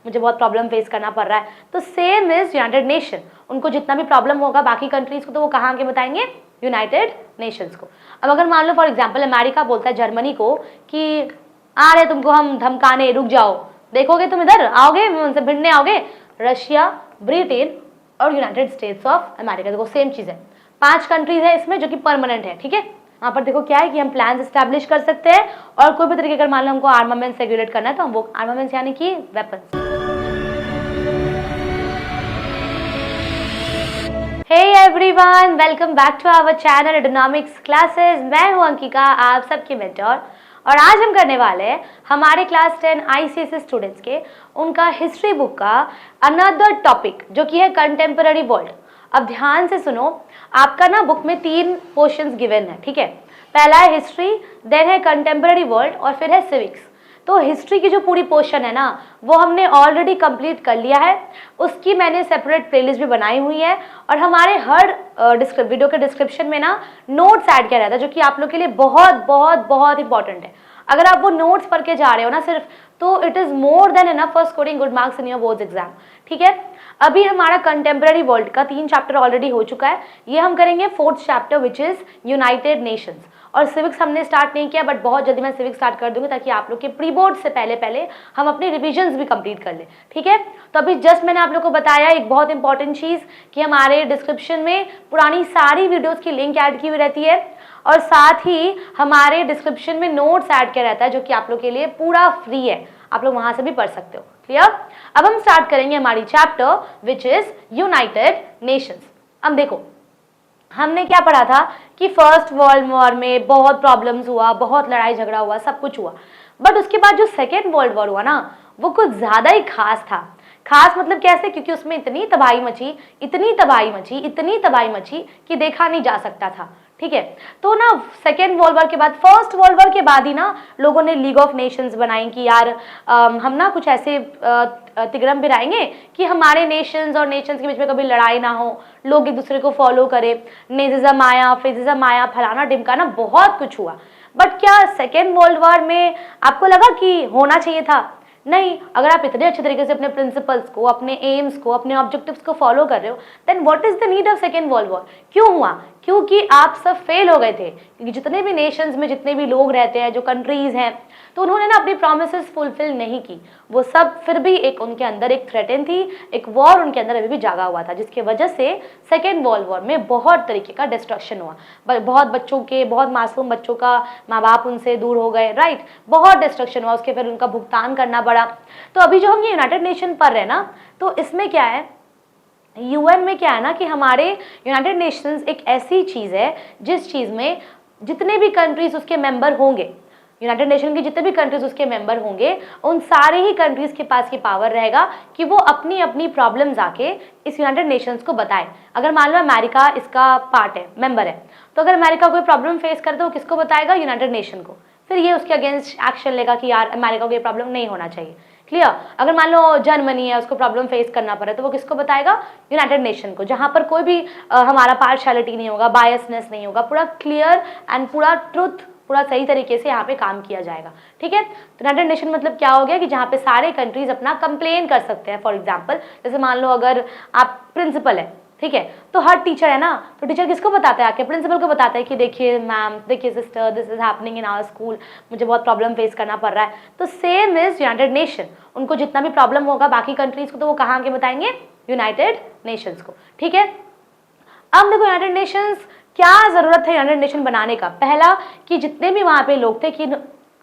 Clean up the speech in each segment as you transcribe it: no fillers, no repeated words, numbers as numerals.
मुझे बहुत problem face करना पड़ रहा है। तो सेम इज यूनाइटेड नेशन, उनको जितना भी प्रॉब्लम होगा बाकी कंट्रीज को तो वो कहाँ के बताएंगे, यूनाइटेड नेशंस को। अब अगर मान लो फॉर एग्जाम्पल अमेरिका बोलता है जर्मनी को कि आ रहे तुमको हम धमकाने, रुक जाओ, देखोगे तुम इधर आओगे, उनसे भिड़ने आओगे। रशिया, ब्रिटेन और यूनाइटेड स्टेट्स ऑफ अमेरिका, देखो सेम चीज है, 5 कंट्रीज है इसमें जो कि परमानेंट है। ठीक है, वहाँ पर देखो क्या है कि हम प्लान एस्टैब्लिश कर सकते हैं और कोई भी तरीके अगर मान लो हमको आर्मामेंट रेगुलेट करना है तो हम वो आर्मामेंट्स यानी कि weapons. Hey everyone, welcome back to our channel Edonomics classes. मैं हूं अंकिका, आप सबकी मेंटोर, और आज हम करने वाले हैं हमारे क्लास 10 आईसीएसई स्टूडेंट्स के उनका हिस्ट्री बुक का अनदर टॉपिक जो कि है कंटेम्पररी वर्ल्ड। अब ध्यान से सुनो, आपका ना बुक में 3 पोर्शंस गिवन है। ठीक है, पहला है हिस्ट्री, देन है कंटेम्पररी वर्ल्ड और फिर है सिविक्स। तो हिस्ट्री की जो पूरी पोर्शन है ना वो हमने ऑलरेडी कंप्लीट कर लिया है, उसकी मैंने सेपरेट प्लेलिस्ट भी बनाई हुई है और हमारे हर वीडियो के डिस्क्रिप्शन में ना नोट्स ऐड किया रहता है जो कि आप लोग के लिए बहुत बहुत बहुत इंपॉर्टेंट है। अगर आप वो नोट्स पढ़ के जा रहे हो ना सिर्फ, तो it is more than enough for scoring good marks in your boards exam. ठीक है, अभी हमारा कंटेम्पररी वर्ल्ड का 3 चैप्टर ऑलरेडी हो चुका है, ये हम करेंगे 4th chapter which is United Nations. और सिविक्स हमने स्टार्ट नहीं किया, बट बहुत जल्दी मैं सिविक्स स्टार्ट कर दूंगी ताकि आप लोग के प्री बोर्ड से पहले हम अपनी रिविजन्स भी कंप्लीट कर लें। ठीक है, तो अभी जस्ट मैंने आप लोग को बताया एक बहुत इंपॉर्टेंट चीज़ कि हमारे डिस्क्रिप्शन में पुरानी सारी वीडियोस की लिंक ऐड की हुई रहती है और साथ ही हमारे डिस्क्रिप्शन में नोट्स ऐड किया रहता है जो कि आप लोग के लिए पूरा फ्री है, आप लोग वहां से भी पढ़ सकते हो। क्लियर? अब हम स्टार्ट करेंगे हमारी chapter which is United Nations. अब देखो हमने क्या पढ़ा था कि फर्स्ट वर्ल्ड वॉर में बहुत प्रॉब्लम्स हुआ, बहुत लड़ाई झगड़ा हुआ, सब कुछ हुआ, बट उसके बाद जो सेकेंड वर्ल्ड वॉर हुआ ना वो कुछ ज्यादा ही खास था। खास मतलब कैसे? क्योंकि उसमें इतनी तबाही मची, इतनी तबाही मची, इतनी तबाही मची कि देखा नहीं जा सकता था। ठीक है, तो ना सेकेंड वर्ल्ड वॉर के बाद, फर्स्ट वर्ल्ड वॉर के बाद ही ना लोगों ने लीग ऑफ नेशंस बनाई कि यार हम ना कुछ ऐसे तिगड़म बिराएंगे कि हमारे नेशंस और नेशंस के बीच में कभी लड़ाई ना हो, लोग एक दूसरे को फॉलो करें, नेजिज्म आया, फेजिज्म आया, फलाना ढिमकाना, बहुत कुछ हुआ। बट क्या सेकेंड वर्ल्ड वॉर में आपको लगा कि होना चाहिए था? नहीं। अगर आप इतने अच्छे तरीके से अपने प्रिंसिपल्स को, अपने एम्स को, अपने ऑब्जेक्टिव्स को फॉलो कर रहे हो, then what is the need of second world war? क्यों हुआ? क्योंकि आप सब फेल हो गए थे। क्योंकि जितने भी नेशंस में जितने भी लोग रहते हैं, जो कंट्रीज हैं, तो उन्होंने ना अपनी प्रोमिसेस फुलफिल नहीं की। वो सब फिर भी एक उनके अंदर एक थ्रेटन थी, एक वॉर उनके अंदर अभी भी जागा हुआ था, जिसकी वजह से सेकेंड वर्ल्ड वॉर में बहुत तरीके का डिस्ट्रक्शन हुआ। बहुत बच्चों के, बहुत मासूम बच्चों का माँ बाप उनसे दूर हो गए, राइट, बहुत डिस्ट्रक्शन हुआ, उसके फिर उनका भुगतान करना पड़ा। तो अभी जो हम ये यूनाइटेड नेशन पढ़ रहे हैं ना, तो इसमें क्या है, यूएन में क्या है ना कि हमारे यूनाइटेड नेशंस एक ऐसी चीज है जिस चीज में जितने भी कंट्रीज उसके मेंबर होंगे, यूनाइटेड नेशन के जितने भी कंट्रीज उसके मेंबर होंगे, उन सारे ही कंट्रीज के पास ये पावर रहेगा कि वो अपनी अपनी प्रॉब्लम्स आके इस यूनाइटेड नेशंस को बताएं। अगर मान लो अमेरिका इसका पार्ट है, मेंबर है, तो अगर अमेरिका कोई प्रॉब्लम फेस करता है वो किसको बताएगा? यूनाइटेड नेशन को। फिर ये उसके अगेंस्ट एक्शन लेगा कि यार अमेरिका को ये प्रॉब्लम नहीं होना चाहिए। क्लियर? अगर मान लो जर्मनी है, उसको प्रॉब्लम फेस करना पड़े तो वो किसको बताएगा? यूनाइटेड नेशन को, जहां पर कोई भी हमारा पार्शियलिटी नहीं होगा, बायसनेस नहीं होगा, पूरा क्लियर एंड पूरा ट्रुथ, पूरा सही तरीके से यहाँ पे काम किया जाएगा। ठीक है, तो यूनाइटेड नेशन मतलब क्या हो गया कि जहाँ पे सारे कंट्रीज अपना कंप्लेन कर सकते हैं। फॉर एग्जाम्पल जैसे मान लो अगर आप प्रिंसिपल है, ठीक है, तो हर टीचर है ना, तो टीचर किसको बताता है? आके प्रिंसिपल को बताता है कि देखिए मैम, देखिए sister, this is happening in our school, मुझे बहुत प्रॉब्लम फेस करना पड़ रहा है। तो सेम इज यूनाइटेड नेशन, उनको जितना भी प्रॉब्लम होगा बाकी कंट्रीज को तो वो कहाँ के बताएंगे? यूनाइटेड नेशंस को। ठीक है, अब देखो यूनाइटेड नेशंस, क्या जरूरत है यूनाइटेड नेशन बनाने का? पहला कि जितने भी वहां पे लोग थे कि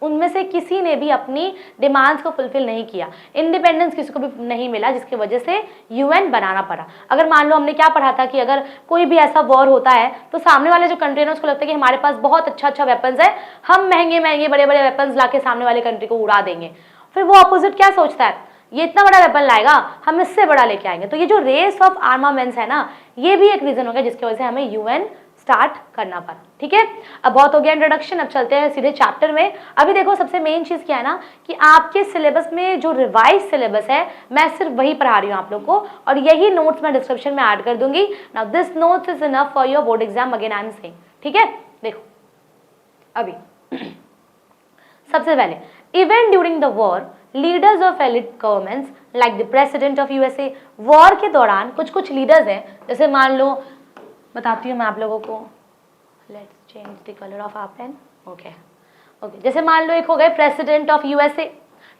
उनमें से किसी ने भी अपनी डिमांड्स को फुलफिल नहीं किया, इंडिपेंडेंस किसी को भी नहीं मिला, जिसकी वजह से यूएन बनाना पड़ा। अगर मान लो हमने क्या पढ़ा था कि अगर कोई भी ऐसा वॉर होता है तो सामने वाले जो कंट्री है उसको लगता है कि हमारे पास बहुत अच्छा वेपन्स है, हम महंगे महंगे बड़े बड़े वेपन्स लाके सामने वाले कंट्री को उड़ा देंगे। फिर वो अपोजिट क्या सोचता है? ये इतना बड़ा वेपन लाएगा, हम इससे बड़ा लेके आएंगे। तो ये जो रेस ऑफ आर्मामेंट्स है ना, ये भी एक रीजन हो गया जिसकी वजह से हमें यूएन स्टार्ट करना पड़ा। ठीक है, अब बहुत हो गया इंट्रोडक्शन, अब चलते हैं सीधे चैप्टर में। अभी देखो सबसे मेन चीज क्या है ना कि आपके सिलेबस में जो रिवाइज सिलेबस है, मैं सिर्फ वही पढ़ा रही हूँ आप लोग को, और यही नोट्स मैं डिस्क्रिप्शन में ऐड कर दूंगी। Now this notes is enough for your board exam, again I am saying. ठीक है, देखो अभी सबसे पहले even during the war leaders of elite governments like the president of USA, war के दौरान कुछ कुछ लीडर्स हैं, जैसे मान लो, बताती हूँ मैं आप लोगों को, let's change the colour of our pen, okay, जैसे मान लो एक हो गए प्रेसिडेंट ऑफ यूएसए,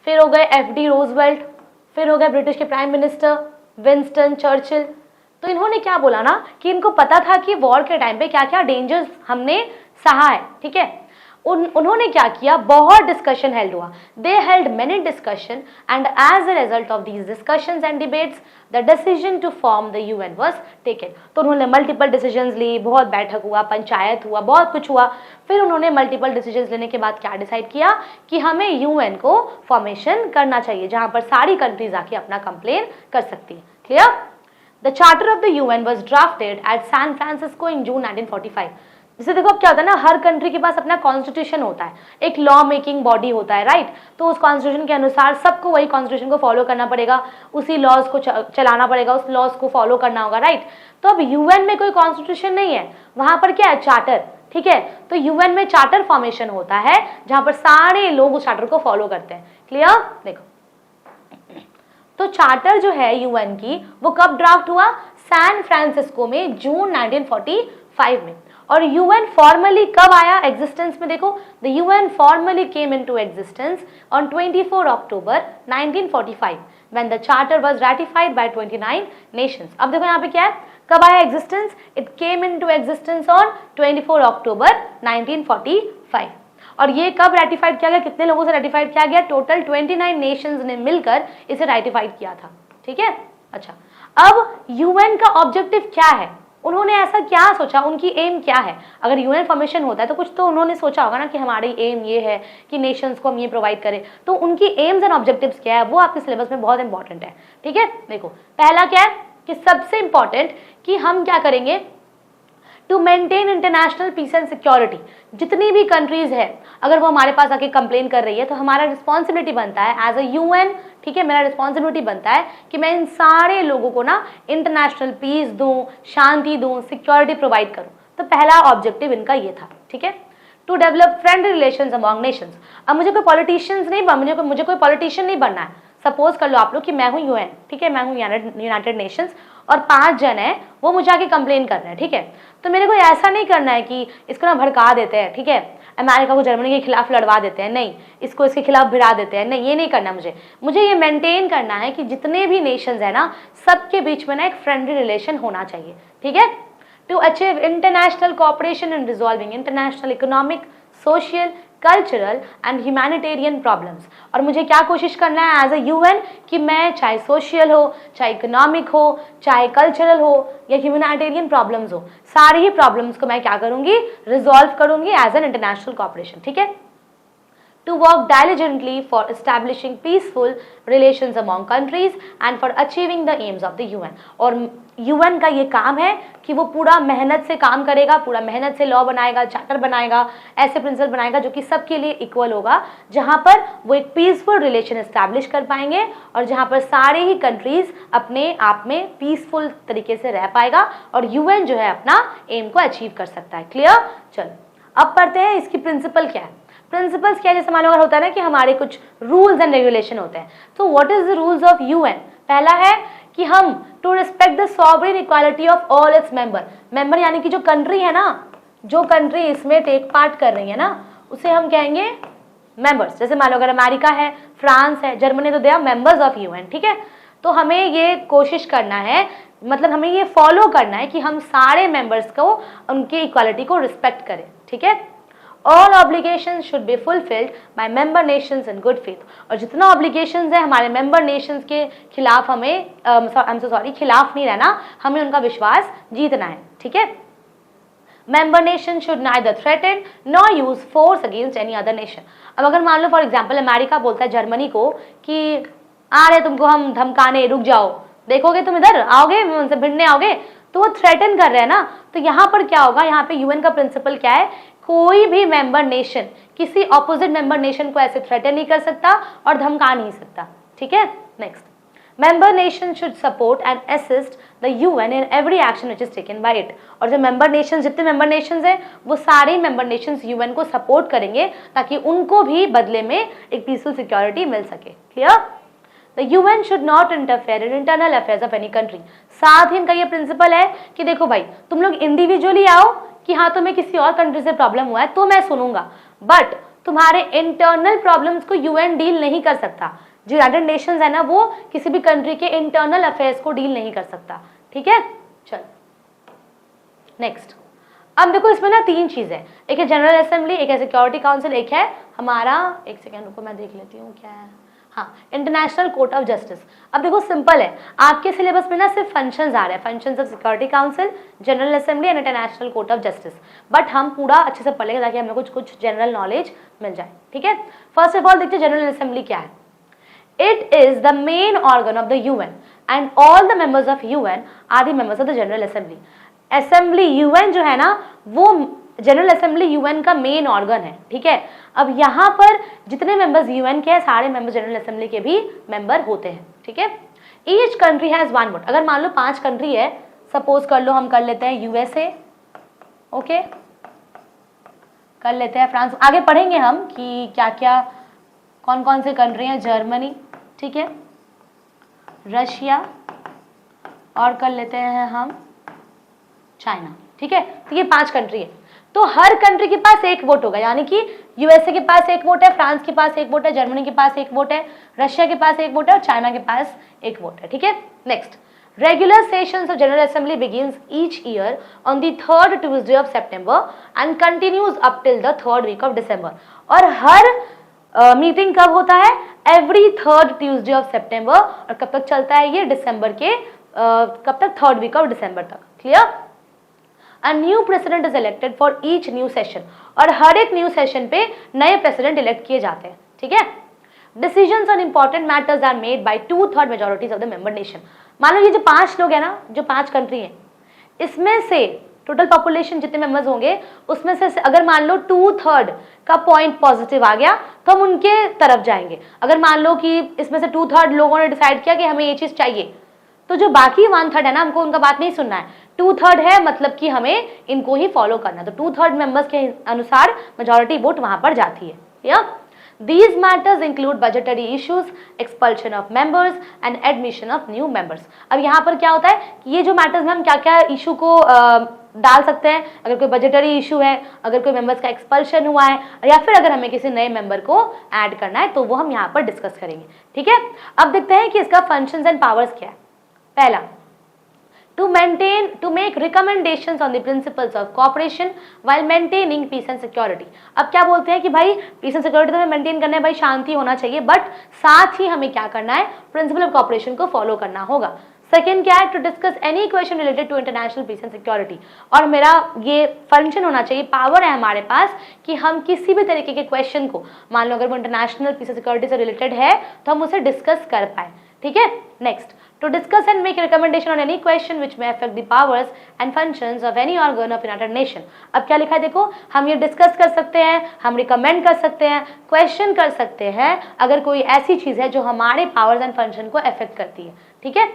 फिर हो गए एफडी रोजवेल्ट, फिर हो गए ब्रिटिश के प्राइम मिनिस्टर विंस्टन चर्चिल। तो इन्होंने क्या बोला ना कि इनको पता था कि वॉर के टाइम पे क्या क्या डेंजर्स हमने सहा है, ठीक है। उन्होंने क्या किया, बहुत डिस्कशन हेल्ड हुआ, they held many discussion and as a result of these discussions and debates the decision to form the UN was taken. तो उन्होंने मल्टीपल डिसीजंस ली, बहुत बैठक हुआ, पंचायत हुआ, बहुत कुछ हुआ, फिर उन्होंने मल्टीपल डिसीजंस लेने के बाद क्या डिसाइड किया कि हमें यूएन को फॉर्मेशन करना चाहिए जहां पर सारी कंट्रीज आके अपना कंप्लेन कर सकती है। Clear? The charter of the UN was drafted at San Francisco in June 1945। जैसे देखो अब क्या होता है ना, हर कंट्री के पास अपना कॉन्स्टिट्यूशन होता है, एक लॉ मेकिंग बॉडी होता है, राइट। तो उस कॉन्स्टिट्यूशन के अनुसार सबको वही कॉन्स्टिट्यूशन को फॉलो करना पड़ेगा, उसी लॉज को चलाना पड़ेगा, उस लॉज को फॉलो करना होगा, राइट। तो अब यूएन में कोई कॉन्स्टिट्यूशन नहीं है, वहां पर क्या है, चार्टर, ठीक है। तो यूएन में चार्टर फॉर्मेशन होता है जहां पर सारे लोग उस चार्टर को फॉलो करते हैं। क्लियर? देखो, तो चार्टर जो है यूएन की वो कब ड्राफ्ट हुआ, सैन फ्रांसिस्को में जून 1945 में। और यूएन फॉर्मली कब आया एग्जिस्टेंस में, देखो the UN formally came into existence on 24 October 1945 when the charter was ratified by 29 nations. अब देखो यहाँ पे क्या है, कब आया existence, it came into existence on 24 October 1945। और ये कब रैटिफाइड किया गया, कितने लोगों से रैटिफाइड किया गया, टोटल 29 नेशंस ने मिलकर इसे रैटिफाइड किया था, ठीक है। अच्छा, अब यूएन का ऑब्जेक्टिव क्या है, उन्होंने ऐसा क्या सोचा, उनकी एम क्या है। अगर यूएन फॉर्मेशन होता है तो कुछ तो उन्होंने सोचा होगा ना कि हमारी एम ये है कि नेशंस को हम ये प्रोवाइड करें, तो उनकी एम्स एंड ऑब्जेक्टिव्स क्या है वो आपके सिलेबस में बहुत इंपॉर्टेंट है, ठीक है। देखो पहला क्या है कि सबसे इंपॉर्टेंट कि हम क्या करेंगे, to maintain international peace and security. जितनी भी कंट्रीज है अगर वो हमारे पास आके कंप्लेन कर रही है तो हमारा रिस्पॉन्सिबिलिटी बनता है एज अ यूएन, ठीक है, मेरा रिस्पॉन्सिबिलिटी बनता है कि मैं इन सारे लोगों को ना इंटरनेशनल पीस दूं, शांति दूं, सिक्योरिटी प्रोवाइड करूं। तो पहला ऑब्जेक्टिव इनका ये था, ठीक है, to develop friendly relations among nations. अब मुझे कोई पॉलिटिशियंस नहीं, मुझे कोई पॉलिटिशियन नहीं बनना है। सपोज कर लो आप लोग कि मैं हूँ यूएन, ठीक है, मैं हूँ यूनाइटेड नेशंस और 5 जन है वो मुझे आके कंप्लेन कर रहे हैं, ठीक है। तो मेरे को ऐसा नहीं करना है कि इसको ना भड़का देते हैं, ठीक है, अमेरिका को जर्मनी के खिलाफ लड़वा देते हैं, नहीं, इसको इसके खिलाफ भिड़ा देते हैं, नहीं, ये नहीं करना मुझे ये मेंटेन करना है कि जितने भी नेशंस है ना सबके बीच में ना एक फ्रेंडली रिलेशन होना चाहिए, ठीक है। To achieve international cooperation in resolving international economic, social, cultural and humanitarian problems. और मुझे क्या कोशिश करना है एज अ यूएन कि मैं चाहे सोशल हो, चाहे इकोनॉमिक हो, चाहे कल्चरल हो या ह्यूमैनिटेरियन प्रॉब्लम्स हो, सारी ही प्रॉब्लम्स को मैं क्या करूंगी, रिजॉल्व करूंगी एज एन इंटरनेशनल कोऑपरेशन, ठीक है। To work diligently for establishing peaceful relations among countries and for achieving the aims of the UN। और UN का ये काम है कि वो पूरा मेहनत से काम करेगा, पूरा मेहनत से लॉ बनाएगा, चार्टर बनाएगा, ऐसे प्रिंसिपल बनाएगा जो कि सबके लिए इक्वल होगा, जहां पर वो एक पीसफुल रिलेशन एस्टैब्लिश कर पाएंगे और जहां पर सारे ही कंट्रीज अपने आप में पीसफुल तरीके से रह पाएगा और UN जो है अपना एम को अचीव कर सकता है। क्लियर? चलो अब पढ़ते हैं इसकी प्रिंसिपल क्या है। प्रिंसिपल्स क्या है, जैसे मान लो अगर होता है ना कि हमारे कुछ रूल्स एंड रेगुलेशन होते हैं, तो what is the rules of UN. पहला है कि हम to respect the sovereign equality of all its member यानी कि जो कंट्री है ना, जो कंट्री इसमें टेक पार्ट कर रही है ना उसे हम कहेंगे मेंबर्स। जैसे मान लो अगर अमेरिका है, फ्रांस है, जर्मनी, तो they are members of UN, ठीक है। तो हमें ये कोशिश करना है, मतलब हमें ये फॉलो करना है कि हम सारे मेंबर्स को उनकी इक्वालिटी को रिस्पेक्ट करें, ठीक है। All obligations should be fulfilled by member nations in good faith। और जितना obligations है हमारे member nations के खिलाफ हमें खिलाफ नहीं रहना, हमें उनका विश्वास जीतना है, ठीक है। Member nation should neither threaten nor use force against any other nation। अब अगर मान लो फॉर एग्जाम्पल अमेरिका बोलता है जर्मनी को कि आ रहे तुमको हम धमकाने, रुक जाओ, देखोगे तुम इधर आओगे, उनसे भिड़ने आओगे, तो वो थ्रेटन कर रहे हैं ना। तो यहाँ पर क्या होगा, यहाँ पे यूएन का प्रिंसिपल क्या है, कोई भी मेंबर नेशन किसी ऑपोजिट मेंबर नेशन को ऐसे थ्रेटन नहीं कर सकता और धमका नहीं सकता, ठीक है। Next, member nation should support and assist the UN in every action which is taken by it. और जो मेंबर नेशन, जितने मेंबर नेशंस हैं वो सारे मेंबर नेशंस यूएन को सपोर्ट करेंगे ताकि उनको भी बदले में एक पीसफुल सिक्योरिटी मिल सके। Clear? The UN should not interfere in internal affairs of any country. साथ ही इनका ये प्रिंसिपल है कि देखो भाई, तुम लोग इंडिविजुअली आओ कि हाँ तुम्हें किसी और कंट्री से प्रॉब्लम हुआ है तो मैं सुनूंगा, बट तुम्हारे इंटरनल प्रॉब्लम्स को यूएन डील नहीं कर सकता। जो यूनाइटेड नेशंस है ना, वो किसी भी कंट्री के इंटरनल अफेयर्स को डील नहीं कर सकता। ठीक है, चल नेक्स्ट। अब देखो इसमें ना 3 चीज है, एक है जनरल असेंबली, एक है सिक्योरिटी काउंसिल, एक है हमारा, एक सेकेंड रुको मैं देख लेती हूँ क्या है, हाँ, इंटरनेशनल कोर्ट ऑफ जस्टिस। अब देखो सिंपल है, आपके सिलेबस में ना सिर्फ फंक्शंस आ रहे हैं, functions of security council, general assembly and international court of justice, but हम पूरा अच्छे से पढ़ लेंगे ताकि हमें कुछ जनरल नॉलेज मिल जाए। ठीक है, फर्स्ट ऑफ ऑल देखते हैं जनरल असेंबली क्या है। It is the main organ of the UN and all the members of UN are the members of the General Assembly. Assembly UN जो है ना, वो जनरल असेंबली यूएन का main organ है। ठीक है, अब यहाँ पर जितने मेंबर्स यूएन के हैं सारे मेंबर्स जनरल असेंबली के भी मेंबर होते हैं। ठीक है, ईच कंट्री हैज 1 वोट। अगर मान लो 5 कंट्री है, सपोज कर लो हम कर लेते हैं यूएसए, ओके, कर लेते हैं फ्रांस, आगे पढ़ेंगे हम कि क्या क्या कौन कौन से कंट्री हैं, जर्मनी, ठीक है, रशिया, और कर लेते हैं हम चाइना। ठीक है, तो ये 5 कंट्री है, तो हर कंट्री के पास 1 वोट होगा, यानी कि यूएसए के पास 1 वोट है, फ्रांस के पास 1 वोट है, जर्मनी के पास 1 वोट है, रशिया के पास 1 वोट है और चाइना के पास 1 वोट है। ठीक है, next, regular sessions of general assembly begins each year on the 3rd Tuesday of September and continues up till the 3rd week of December. और हर मीटिंग कब होता है? एवरी 3rd ट्यूसडे ऑफ सितंबर, और कब तक चलता है ये? दिसंबर के कब तक? 3rd वीक ऑफ दिसंबर तक। Clear? A new president is elected for each new session, और हर एक न्यू सेशन पे नए प्रेसिडेंट इलेक्ट किए जाते हैं। ठीक है, decisions on important matters are made by 2/3 majorities of the member nation. मान लो ये जो 5 लोग हैं ना, जो 5 कंट्री हैं, इसमें से टोटल पॉपुलेशन जितने मेंबर्स होंगे उसमें से अगर मान लो 2/3 का पॉइंट पॉजिटिव आ गया तो हम उनके तरफ जाएंगे। अगर मान लो कि इसमें से 2/3 लोगों ने डिसाइड किया कि हमें ये चीज चाहिए, तो जो बाकी 1/3 है ना, हमको उनका बात नहीं सुनना है। 2/3 है मतलब कि हमें इनको ही फॉलो करना है, तो 2/3 मेंबर्स के अनुसार मेजॉरिटी वोट वहां पर जाती है। या These matters include budgetary issues, expulsion of members and admission of new members. अब यहाँ पर क्या होता है कि ये जो मैटर्स में हम क्या क्या इशू को डाल सकते हैं, अगर कोई बजटरी इशू है, अगर कोई मेंबर्स का एक्सपल्शन हुआ है, या फिर अगर हमें किसी नए मेंबर को ऐड करना है, तो वो हम यहाँ पर डिस्कस करेंगे। ठीक है, अब देखते हैं कि इसका फंक्शंस एंड पावर्स क्या है। पहला, to make recommendations on the principles of cooperation while maintaining peace and security। अब क्या बोलते हैं कि भाई पीस एंड सिक्योरिटी तो हमें मेंटेन करना है, भाई शांति होना चाहिए, बट साथ ही हमें क्या करना है? प्रिंसिपल ऑफ कॉपरेशन को फॉलो करना होगा। सेकेंड क्या है? To discuss any question related to international peace and security. और मेरा ये फंक्शन होना चाहिए, पावर है हमारे पास कि हम किसी भी तरीके के क्वेश्चन को, मान लो अगर वो इंटरनेशनल पीस एंड सिक्योरिटी से रिलेटेड है, तो हम उसे डिस्कस कर पाए। ठीक है, next, to discuss and make a recommendation on any question which may affect the powers and functions of any organ of United Nation। अब क्या लिखा है देखो, हम ये डिस्कस कर सकते हैं, हम रिकमेंड कर सकते हैं, क्वेश्चन कर सकते हैं अगर कोई ऐसी चीज है जो हमारे पावर्स एंड फंक्शन को अफेक्ट करती है। ठीक है,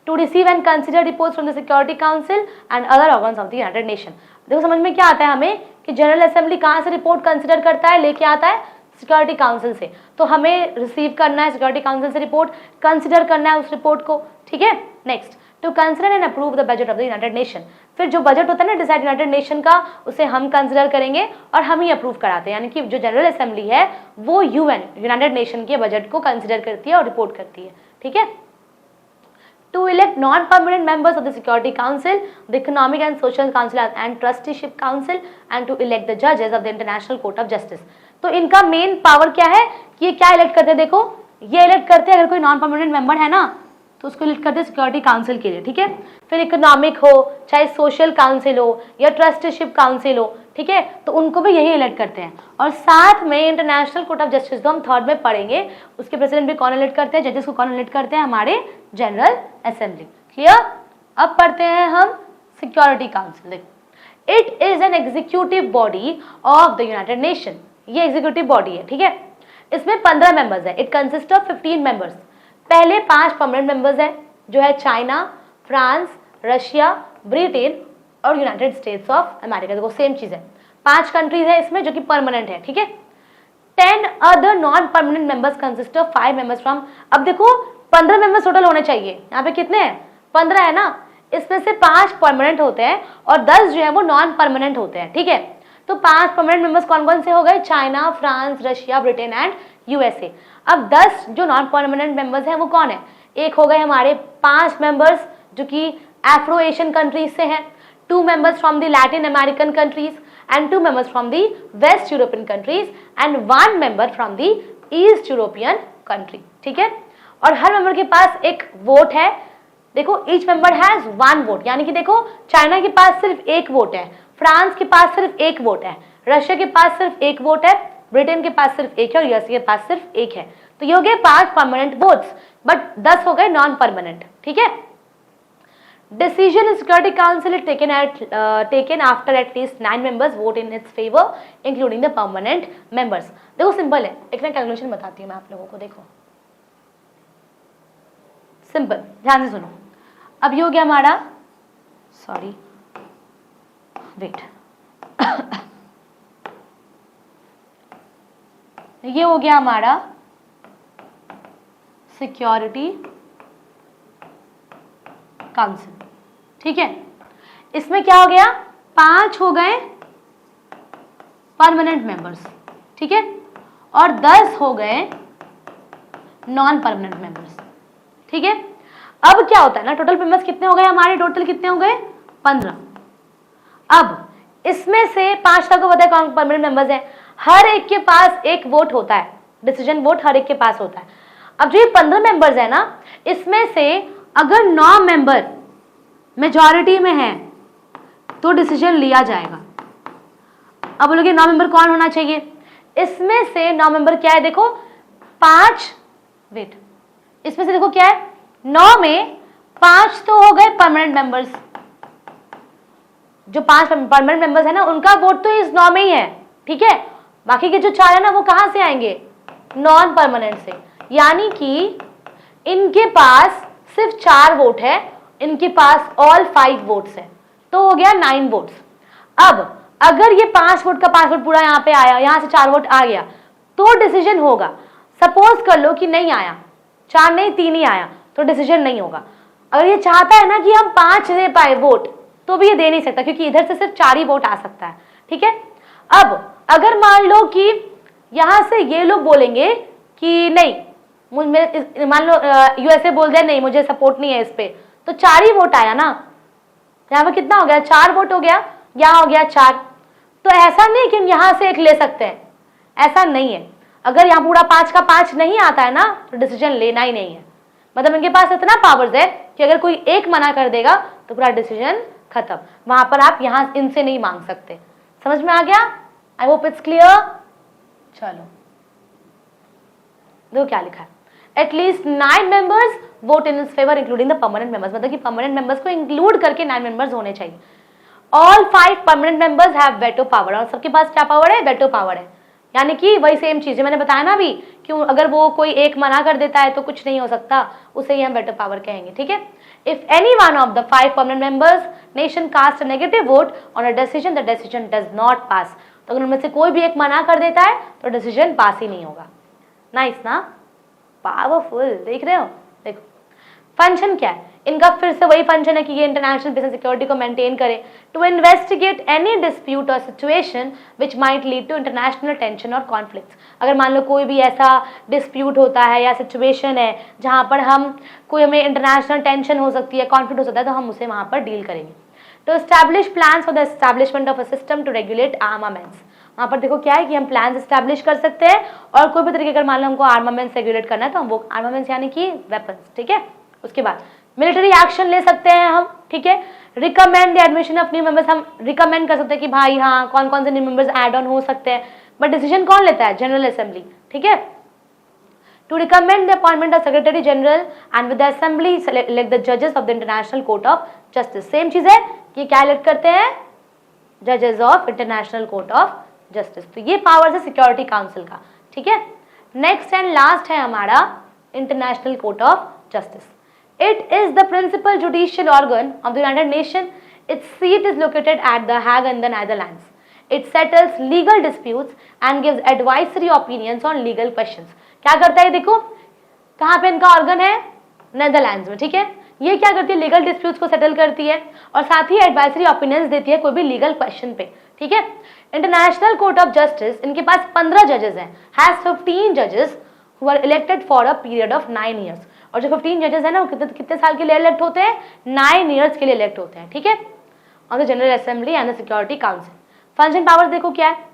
to receive and consider reports from the security council and other organs of the United Nation. देखो समझ में क्या आता है हमें कि जनरल असेंबली कहाँ से रिपोर्ट कंसिडर करता है, लेके आता है सिक्योरिटी काउंसिल से, तो हमें रिसीव करना है सिक्योरिटी काउंसिल से रिपोर्ट, कंसिडर करना है उस रिपोर्ट को। ठीक है, next, to consider and approve the budget of the United Nation. फिर जो बजट होता है ना डिसाइड यूनाइटेड नेशन का, उसे हम कंसिडर करेंगे और हम ही अप्रूव कराते हैं, यानी कि जो जनरल असेंबली है वो यूएन यूनाइटेड नेशन के बजट को कंसिडर करती है और रिपोर्ट करती है। ठीक है, to elect non-permanent members of the Security Council, the Economic and Social Council and Trusteeship Council, and to elect the judges of the International Court of Justice। तो इनका मेन पावर क्या है कि ये क्या इलेक्ट करते हैं? देखो ये इलेक्ट करते हैं, अगर कोई नॉन परमानेंट मेंबर है ना तो उसको इलेक्ट करते हैं सिक्योरिटी काउंसिल के लिए। ठीक है, फिर इकोनॉमिक हो, चाहे सोशल काउंसिल हो या ट्रस्टीशिप काउंसिल हो, ठीक है, तो उनको भी यही इलेक्ट करते हैं। और साथ में इंटरनेशनल कोर्ट ऑफ जस्टिस तो हम 3rd में पढ़ेंगे, उसके प्रेसिडेंट भी कौन इलेक्ट करते हैं? जजेस को कौन इलेक्ट करते हैं? हमारे जनरल असेंबली। क्लियर? अब पढ़ते हैं हम सिक्योरिटी काउंसिल। देखो, it is an executive body of the United nation. ये एग्जीक्यूटिव बॉडी है। ठीक है, इसमें 15 मेंबर्स है। It consist of 15 members. पहले 5 परमानेंट मेंबर्स हैं जो है चाइना, फ्रांस, रशिया, ब्रिटेन और यूनाइटेड स्टेट्स ऑफ अमेरिका। देखो सेम चीज है, 5 कंट्रीज है इसमें जो कि परमानेंट है, ठीक है। 10 other non permanent members consist of 5 members from, अब देखो 15 मेंबर्स टोटल होने चाहिए, यहाँ पे कितने हैं, 15 है ना, इसमें से 5 परमानेंट होते हैं और 10 जो है वो नॉन परमानेंट होते हैं, ठीक है। तो 5 परमानेंट मेंबर्स कौन कौन से हो गए, China, France, Russia, Britain and USA. अब 10 जो नॉन परमानेंट मेंबर्स हैं वो कौन है, एक हो गए हमारे 5 मेंबर्स जो कि एफ्रो एशियन कंट्रीज से हैं, 2 members from the Latin American countries and 2 members from the West European countries and 1 member from the East European country, ठीक है। और हर मेंबर के पास एक वोट है, देखो each member has 1 vote, यानी कि देखो चाइना के पास सिर्फ 1 वोट है, फ्रांस के पास सिर्फ 1 वोट है, रशिया के पास सिर्फ 1 वोट है, ब्रिटेन के पास सिर्फ 1 है और यूएसए के पास सिर्फ 1 है। तो ये हो गए 5 परमानेंट वोट्स, बट 10 हो गए नॉन परमानेंट, ठीक है। Decision in Security Council is taken after at least 9 members vote in its favor, including the permanent members. देखो सिंपल है, एक ना कैलकुलेशन बताती हूँ मैं आप लोगों को, देखो सिंपल, ध्यान से सुनो। अब ये हो गया हमारा, सॉरी वेट, ये हो गया हमारा सिक्योरिटी काउंसिल, ठीक है। इसमें क्या हो गया, 5 हो गए परमानेंट मेंबर्स, ठीक है, और 10 हो गए नॉन परमानेंट मेंबर्स, ठीक है। अब क्या होता है ना, टोटल मेंबर्स कितने हो गए हमारे, टोटल कितने हो गए 15। अब इसमें से 5 को पता है कौन परमानेंट मेंबर्स है, हर एक के पास एक वोट होता है, डिसीजन वोट हर एक के पास होता है। अब जो ये 15 मेंबर्स है ना, इसमें से अगर 9 मेंबर मेजॉरिटी में है तो डिसीजन लिया जाएगा। अब बोलोगे 9 मेंबर कौन होना चाहिए, इसमें से 9 मेंबर क्या है, देखो 5, वेट, इसमें से देखो क्या है, 9 में 5 तो हो गए परमानेंट मेंबर्स, जो 5 परमानेंट मेंबर्स है ना उनका वोट तो इस 9 में ही है, ठीक है। बाकी के जो 4 है ना वो कहां से आएंगे, नॉन परमानेंट से, यानी कि इनके पास सिर्फ 4 वोट है, इनके पास ऑल 5 वोट्स है, तो हो गया 9 वोट्स। अब अगर ये 5 वोट का 5 वोट पूरा यहाँ पे आया, यहाँ से 4 वोट आ गया तो डिसीजन होगा। सपोज कर लो कि नहीं आया, 4 नहीं 3 ही आया, तो डिसीजन नहीं होगा। अगर ये चाहता है ना कि हम 5 दे पाए वोट, तो भी ये दे नहीं सकता, क्योंकि इधर से सिर्फ 4 ही वोट आ सकता है, ठीक है। अब अगर मान लो कि यहां से ये लोग बोलेंगे कि नहीं, मान लो यूएसए बोल दे नहीं मुझे सपोर्ट नहीं है इस पे, तो 4 ही वोट आया ना, यहाँ पे कितना हो गया, 4 वोट हो गया, यहाँ हो गया 4। तो ऐसा नहीं कि हम यहाँ से एक ले सकते हैं, ऐसा नहीं है। अगर यहाँ पूरा 5 का 5 नहीं आता है ना तो डिसीजन लेना ही नहीं है, मतलब इनके पास इतना पावर्स है कि अगर कोई एक मना कर देगा तो पूरा डिसीजन खत्म, वहां पर आप यहाँ इनसे नहीं मांग सकते। समझ में आ गया, आई होप इट्स क्लियर। चलो देखो क्या लिखा है, at least 9 members vote in its favour including the permanent members, मतलब कि परमानेंट मेंबर्स को इंक्लूड करके 9 मेंबर्स होने चाहिए। All 5 permanent members have veto power, और सबके पास क्या पावर है, वेटो पावर है, यानी कि वही सेम चीज है मैंने बताया ना अभी, क्यों अगर वो कोई एक मना कर देता है तो कुछ नहीं हो सकता, उसे ही हम वेटो पावर कहेंगे, ठीक है। If any one of the 5 permanent members nation cast a negative vote on a decision, the decision does not pass, तो अगर उनमें से कोई भी एक मना कर देता है तो डिसीजन पास ही नहीं होगा। नाइस ना, पावरफुल, देख रहे हो। देखो फंक्शन क्या है इनका, फिर से वही फंक्शन है कि ये इंटरनेशनल पीस एंड सिक्योरिटी को मेंटेन करे, टू इन्वेस्टिगेट एनी डिस्प्यूट और situation which might lead to international tension और कॉन्फ्लिक्ट्स। अगर मान लो कोई भी ऐसा डिस्प्यूट होता है या सिचुएशन है जहां पर कोई हमें इंटरनेशनल टेंशन हो सकती है, कॉन्फ्लिक्ट हो सकता है, तो हम उसे वहां पर डील करेंगे। To establish plans for the establishment of a system to regulate armaments, वहां पर देखो क्या है कि हम प्लान एस्टैब्लिश कर सकते हैं, और कोई भी तरीके अगर मान लो हमको आर्मामेंट्स रेगुलेट करना है तो हम वो आर्मामेंट्स यानी कि वेपन्स, ठीक है। उसके बाद मिलिट्री एक्शन ले सकते हैं हम, ठीक है। Recommend the admission of new members, हम रिकमेंड कर सकते हैं कि भाई हाँ कौन कौन से न्यू मेंबर्स ऐड ऑन हो सकते हैं, बट डिसीजन कौन लेता है, जनरल असेंबली, ठीक है। To recommend the appointment of secretary general and with the assembly elect the जजेस of the international court of justice, same चीज है कि क्या इलेक्ट करते हैं, जजेस of international court of justice. तो ये पावर है सिक्योरिटी काउंसिल का, ठीक है। नेक्स्ट एंड लास्ट है हमारा International Court of Justice. It is the principal judicial organ of the United Nations. Its seat is located at The Hague in the Netherlands. It settles legal disputes and gives advisory opinions on legal questions. क्या करता है देखो, कहाँ पे इनका organ है, Netherlands में, ठीक है। ये क्या करती है, लीगल डिस्प्यूट्स को सेटल करती है और साथ ही एडवाइजरी ओपिनियंस देती है कोई भी लीगल क्वेश्चन पे, ठीक है। इंटरनेशनल कोर्ट ऑफ जस्टिस, इनके पास 15 जजेस हैं, हैज 15 जजेस who are elected for a period of 9 years. और जो 15 जजेस है ना, वो कितने साल के लिए इलेक्ट होते हैं, 9 ईयर्स के लिए इलेक्ट होते हैं, ठीक है, on the general assembly and the security council. Function powers देखो क्या है,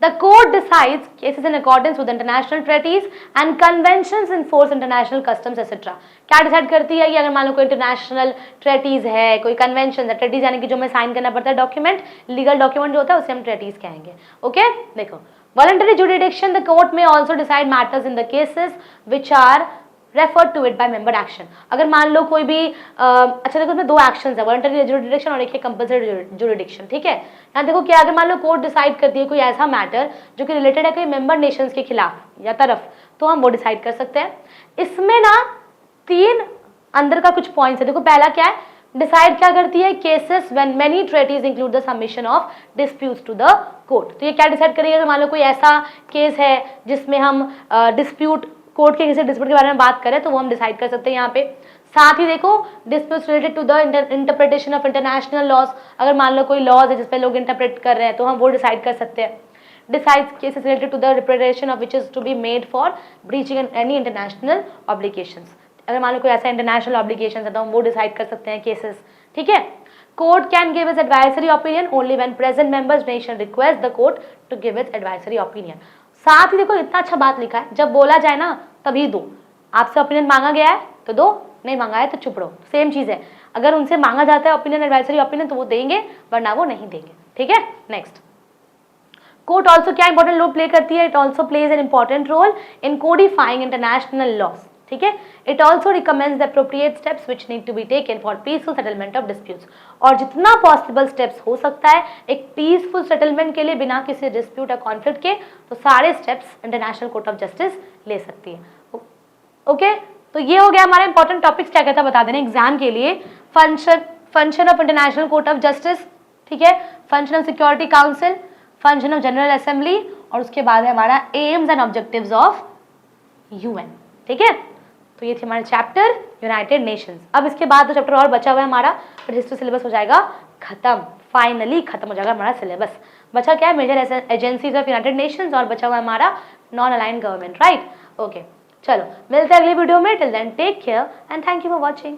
The court decides cases in accordance with international treaties and conventions, enforce international customs etc. क्या डिसाइड करती है ये, अगर मान लो कोई इंटरनेशनल ट्रेटीज है, कोई कन्वेंशन है, ट्रेटीज यानी कि जो हमें साइन करना पड़ता है डॉक्यूमेंट, लीगल डॉक्यूमेंट जो होता है उसे हम ट्रेटीज कहेंगे, ओके। देखो, वॉलंटरी जुडिडिक्शन, द कोर्ट में also decide matters in the cases which are refer to it by member action. अगर मान लो कोई भी अच्छा देखो, इसमें 2 एक्शंस है, वॉलंटरी जुडिडिक्शन और एक है कंपल्सरी जुडिडिक्शन, ठीक है। यहाँ देखो क्या, अगर मान लो कोर्ट डिसाइड करती है कोई ऐसा मैटर जो कि रिलेटेड है कोई मेंबर नेशंस के खिलाफ या तरफ, तो हम वो डिसाइड कर सकते हैं। इसमें ना 3 अंदर का कुछ पॉइंट्स है। देखो पहला क्या है, डिसाइड क्या करती है, cases when many treaties include the submission of disputes to the court. तो ये क्या डिसाइड करेगी, अगर मान लो कोई ऐसा केस है जिसमें हम डिस्प्यूट, कोर्ट के किसी डिस्प्यूट के बारे में बात करें, तो वो हम डिसाइड कर सकते हैं यहाँ पे। साथ ही देखो, disputes related to the interpretation of international laws, अगर मान लो कोई लॉज है जिसपे लोग इंटरप्रेट कर रहे हैं, तो हम वो डिसाइड कर सकते हैं। Decide cases related to the representation of which is to be made for breaching any international obligations, अगर मान लो कोई ऐसा इंटरनेशनल ऑब्लिगेशन है तो हम वो डिसाइड कर सकते हैं केसेस, ठीक है। Court can give its advisory opinion only when present members nation request the court to give its advisory opinion. साथ ही देखो इतना अच्छा बात लिखा है, जब बोला जाए ना तभी दो, आपसे ओपिनियन मांगा गया है तो दो, नहीं मांगा है तो चुप रहो, सेम चीज है। अगर उनसे मांगा जाता है ओपिनियन, एडवाइजरी ओपिनियन, तो वो देंगे, वरना वो नहीं देंगे, ठीक है। नेक्स्ट, कोर्ट ऑल्सो क्या इंपॉर्टेंट रोल प्ले करती है, it also plays an important role in codifying international laws, ठीक है। It also recommends the appropriate steps which need to be taken for peaceful settlement of disputes, और जितना possible steps हो सकता है एक पीसफुल सेटलमेंट के लिए बिना किसी डिस्प्यूट या कॉन्फ्लिक्ट के, तो सारे steps international court of justice ले सकती है, ओके। तो ये हो गया हमारा इंपॉर्टेंट टॉपिक्स, क्या कहता है बता देना एग्जाम के लिए। Function of international court of justice, ठीक है, function of security council, function of general assembly, और उसके बाद है हमारा AIIMS and objectives of UN, ठीक है। तो ये थे हमारे चैप्टर यूनाइटेड नेशंस। अब इसके बाद तो चैप्टर और बचा हुआ है हमारा, फिर हिस्ट्री सिलेबस हो जाएगा खत्म, फाइनली खत्म हो जाएगा हमारा सिलेबस। बचा क्या है, major agencies of United Nations, और बचा हुआ है हमारा non aligned government, right, okay. चलो मिलते हैं अगली वीडियो में, till then take care and thank you for watching.